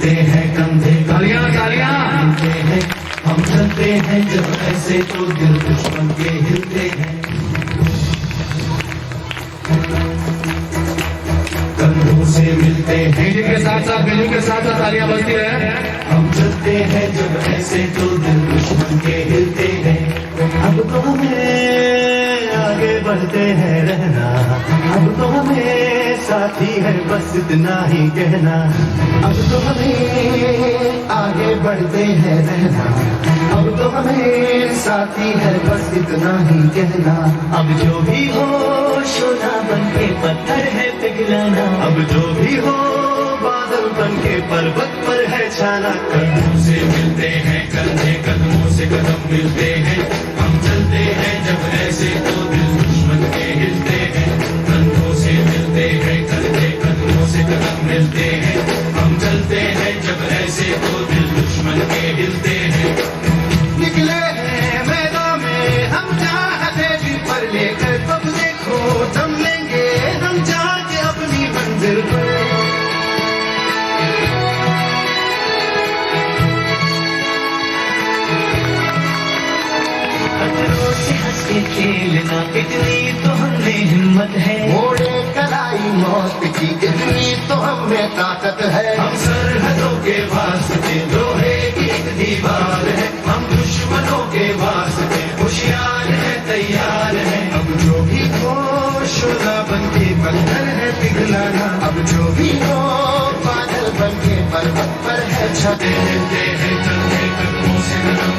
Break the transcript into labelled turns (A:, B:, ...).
A: मिलते हैं कंधे
B: तालियां तालियां
A: मिलते हैं, हम चलते हैं जब ऐसे तो दिल दुश्मन के हिलते हैं। कंधों से मिलते हैं,
B: म्यूजिक के साथ साथ म्यूजिक के साथ साथ तालियां बजती रहे।
A: हम चलते हैं जब ऐसे तो दिल दुश्मन के हिलते हैं। अब तो हमें आगे बढ़ते हैं रहना, अब तो हमें साथी है बस इतना ही कहना। अब तो हमें आगे बढ़ते हैं रहना, अब तो हमें साथी है बस इतना ही कहना। अब जो भी हो सोना बन के पत्थर है पिघलाना, अब जो भी हो बादल बन के पर्वत पर है छाना। कदमों से मिलते हैं कंधे, कदमों से कदम मिलते हैं, हम चलते हैं जब ऐसे तो दिल दुश्मन के हिलते हैं। कंधों से मिलते हैं कंधे, कदमों से कदम मिलते हैं, हम चलते हैं जब ऐसे तो दिल दुश्मन के हिलते हैं। निकले हैं मैदान में हम चाहते भी पर लेकर, तब देखो जम लेंगे हम जाके अपनी मंजिल पर। खतरों से हंस के खेलना इतनी तो हमें हिम्मत है, मोड़े कलाई मौत की इतनी तो हमें ताकत है। हम सरहदों के वास्ते लोहे की एक दीवार है, हम दुश्मनों के वास्ते होशियार है तैयार है। अब जो भी हो शोला बन के पत्थर है पिघलाना, अब जो भी हो बादल बन के पर्वत पर है छाते। मिलते हैं कंधे, कदमों से कदम